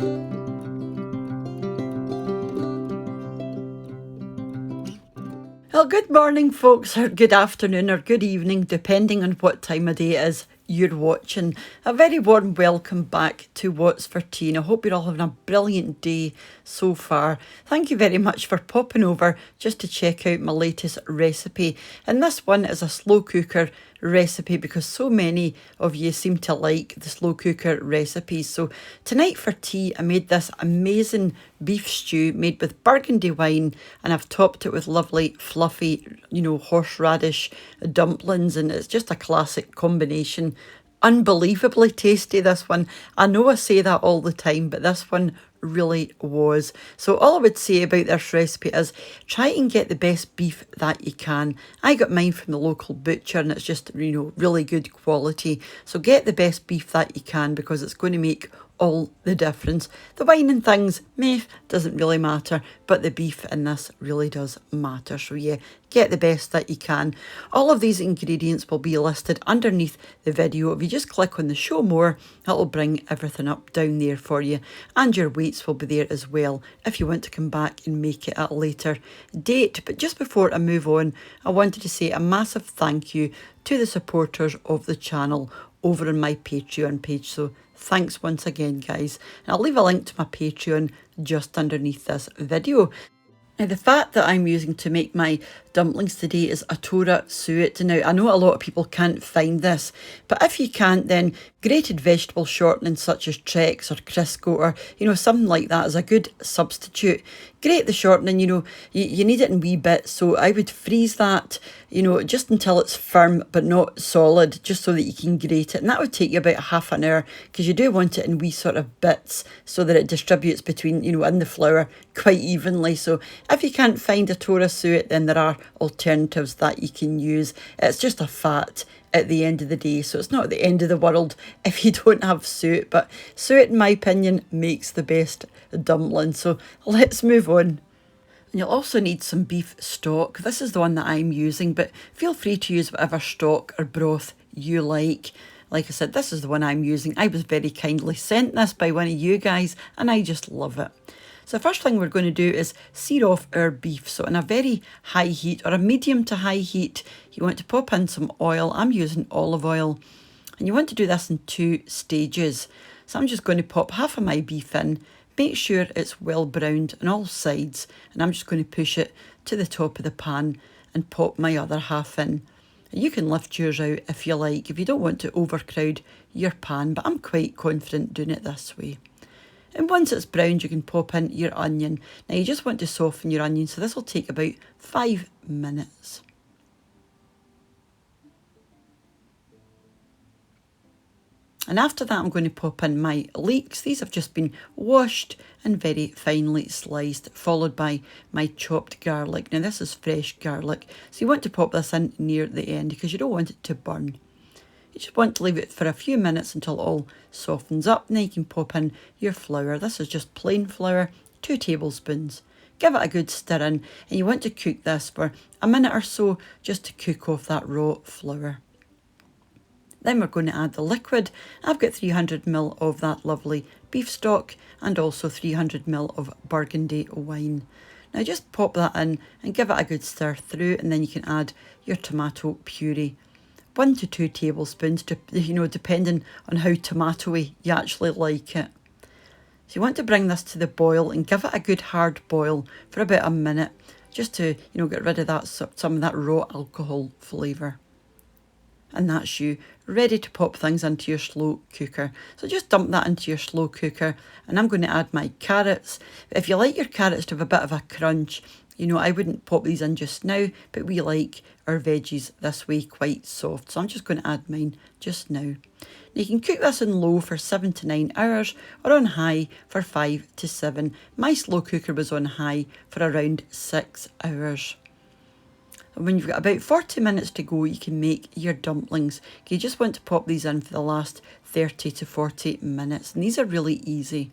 Well, good morning, folks, or good afternoon, or good evening, depending on what time of day it is you're watching. A very warm welcome back to What's for Tea, and I hope you're all having a brilliant day so far. Thank you very much for popping over just to check out my latest recipe. And this one is a slow cooker recipe because so many of you seem to like the slow cooker recipes. So tonight for tea, I made this amazing beef stew made with burgundy wine, and I've topped it with lovely fluffy, horseradish dumplings, and it's just a classic combination. Unbelievably tasty, this one. I know I say that all the time, but this one really was. So all I would say about this recipe is try and get the best beef that you can. I got mine from the local butcher and it's just, really good quality. So get the best beef that you can because it's going to make all the difference. The wine and things, meh, doesn't really matter, but the beef in this really does matter. So yeah, get the best that you can. All of these ingredients will be listed underneath the video. If you just click on the show more, that'll bring everything up down there for you. And your weights will be there as well if you want to come back and make it at a later date. But just before I move on, I wanted to say a massive thank you to the supporters of the channel over on my Patreon page. So thanks once again, guys. And I'll leave a link to my Patreon just underneath this video. Now, the fat that I'm using to make my dumplings today is a Tora suet. Now, I know a lot of people can't find this, but if you can't, then grated vegetable shortening such as Trex or Crisco or, something like that is a good substitute. Grate the shortening, you need it in wee bits, so I would freeze that, just until it's firm but not solid, just so that you can grate it. And that would take you about half an hour because you do want it in wee sort of bits so that it distributes between, in the flour quite evenly. So if you can't find a Tora suet, then there are alternatives that you can use. It's just a fat at the end of the day, so it's not the end of the world if you don't have suet, but suet, in my opinion, makes the best dumpling. So let's move on. And you'll also need some beef stock. This is the one that I'm using, but feel free to use whatever stock or broth you like. Like I said, this is the one I'm using. I was very kindly sent this by one of you guys, and I just love it. So the first thing we're going to do is sear off our beef. So in a very high heat or a medium to high heat, you want to pop in some oil. I'm using olive oil. And you want to do this in 2 stages. So I'm just going to pop half of my beef in. Make sure it's well browned on all sides. And I'm just going to push it to the top of the pan and pop my other half in. You can lift yours out if you like, if you don't want to overcrowd your pan, but I'm quite confident doing it this way. And once it's browned, you can pop in your onion. Now you just want to soften your onion, so this will take about 5 minutes. And after that, I'm going to pop in my leeks. These have just been washed and very finely sliced, followed by my chopped garlic. Now this is fresh garlic, so you want to pop this in near the end because you don't want it to burn. You just want to leave it for a few minutes until it all softens up. Then you can pop in your flour. This is just plain flour, 2 tablespoons. Give it a good stir in, and you want to cook this for a minute or so just to cook off that raw flour. Then we're going to add the liquid. I've got 300 ml of that lovely beef stock and also 300 ml of burgundy wine. Now just pop that in and give it a good stir through, and then you can add your tomato puree. 1 to 2 tablespoons, depending on how tomatoey you actually like it. So you want to bring this to the boil and give it a good hard boil for about a minute, just to, get rid of that some of that raw alcohol flavour. And that's you ready to pop things into your slow cooker. So just dump that into your slow cooker, and I'm going to add my carrots. If you like your carrots to have a bit of a crunch, I wouldn't pop these in just now, but we like our veggies this way quite soft. So I'm just going to add mine just now. Now you can cook this in low for 7 to 9 hours or on high for 5 to 7. My slow cooker was on high for around 6 hours. And when you've got about 40 minutes to go, you can make your dumplings. You just want to pop these in for the last 30 to 40 minutes. And these are really easy.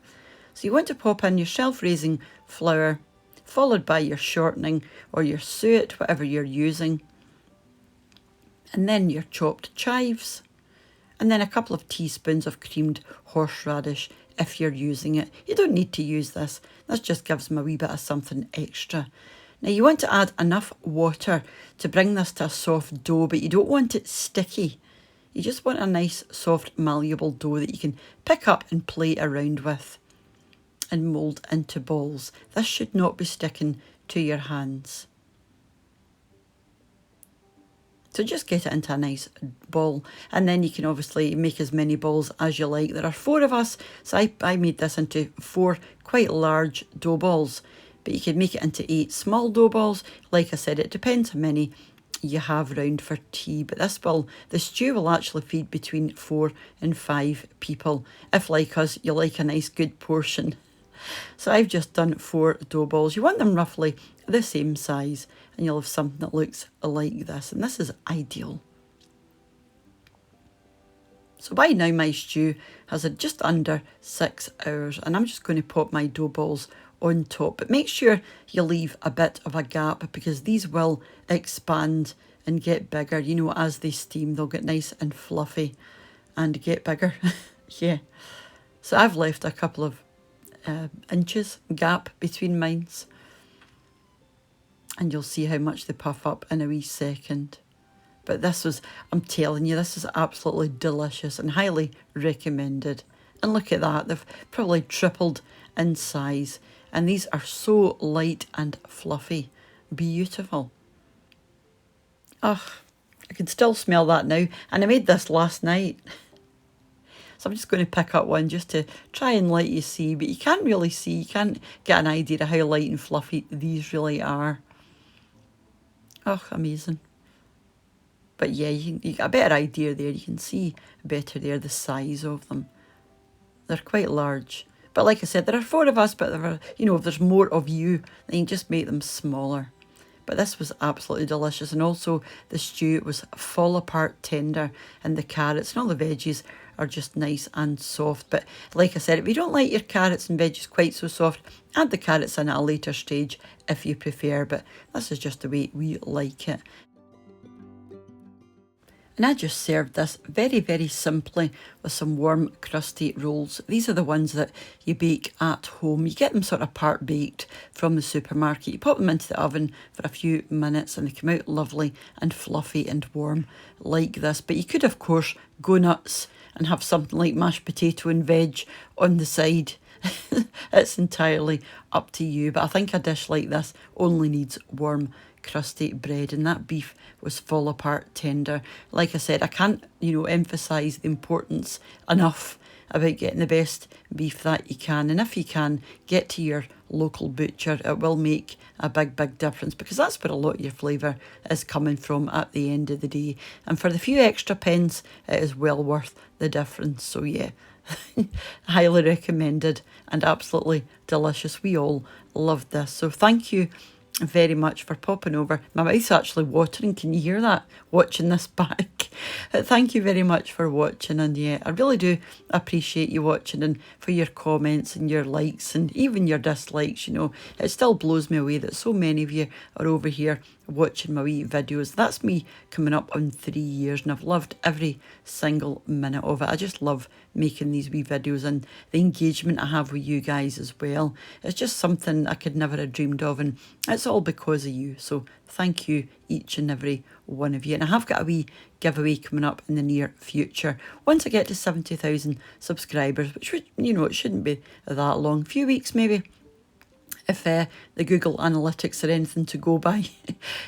So you want to pop in your self-raising flour, followed by your shortening or your suet, whatever you're using. And then your chopped chives. And then a couple of teaspoons of creamed horseradish if you're using it. You don't need to use this. This just gives them a wee bit of something extra. Now you want to add enough water to bring this to a soft dough, but you don't want it sticky. You just want a nice, soft, malleable dough that you can pick up and play around with and mould into balls. This should not be sticking to your hands. So just get it into a nice ball, and then you can obviously make as many balls as you like. There are 4 of us, so I made this into 4 quite large dough balls, but you can make it into 8 small dough balls. Like I said, it depends how many you have round for tea, but the stew will actually feed between 4 and 5 people, if like us you like a nice good portion. So I've just done 4 dough balls. You want them roughly the same size, and you'll have something that looks like this, and this is ideal. So by now my stew has had just under 6 hours, and I'm just going to pop my dough balls on top, but make sure you leave a bit of a gap, because these will expand and get bigger. You know, as they steam, they'll get nice and fluffy and get bigger. Yeah, so I've left a couple of inches gap between mines, and you'll see how much they puff up in a wee second. But this was, I'm telling you, this is absolutely delicious and highly recommended. And look at that, they've probably tripled in size, and these are so light and fluffy. Beautiful. Oh, I can still smell that now, and I made this last night. So I'm just going to pick up one just to try and let you see, but you can't really see, you can't get an idea of how light and fluffy these really are. Oh, amazing. But yeah, you get a better idea there. You can see better there the size of them. They're quite large. But like I said, there are 4 of us, but if there's more of you, then you just make them smaller. But this was absolutely delicious. And also the stew was fall apart tender, and the carrots and all the veggies are just nice and soft. But like I said, if you don't like your carrots and veggies quite so soft, add the carrots in at a later stage if you prefer. But this is just the way we like it. And I just served this very, very simply with some warm, crusty rolls. These are the ones that you bake at home. You get them sort of part baked from the supermarket. You pop them into the oven for a few minutes and they come out lovely and fluffy and warm like this. But you could, of course, go nuts and have something like mashed potato and veg on the side. It's entirely up to you. But I think a dish like this only needs warm, crusty bread, and that beef was fall apart tender. Like I said, I can't emphasize the importance enough about getting the best beef that you can. And if you can, get to your local butcher. It will make a big difference, because that's where a lot of your flavour is coming from at the end of the day. And for the few extra pence, it is well worth the difference. So yeah, highly recommended and absolutely delicious. We all loved this. So thank you very much for popping over. My mouth's actually watering. Can you hear that? Watching this back. Thank you very much for watching, and yeah, I really do appreciate you watching, and for your comments and your likes and even your dislikes. It still blows me away that so many of you are over here watching my wee videos. That's me coming up on 3 years, and I've loved every single minute of it. I just love making these wee videos, and the engagement I have with you guys as well. It's just something I could never have dreamed of, and it's all because of you. So thank you, each and every one of you. And I have got a wee giveaway coming up in the near future once I get to 70,000 subscribers, which it shouldn't be that long, a few weeks maybe. If the Google Analytics are anything to go by,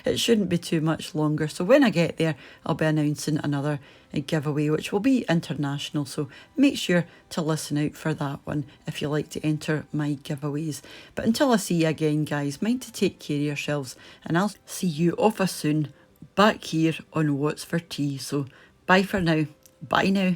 it shouldn't be too much longer. So when I get there, I'll be announcing another giveaway, which will be international. So make sure to listen out for that one if you like to enter my giveaways. But until I see you again, guys, mind to take care of yourselves, and I'll see you off soon back here on What's for Tea. So bye for now. Bye now.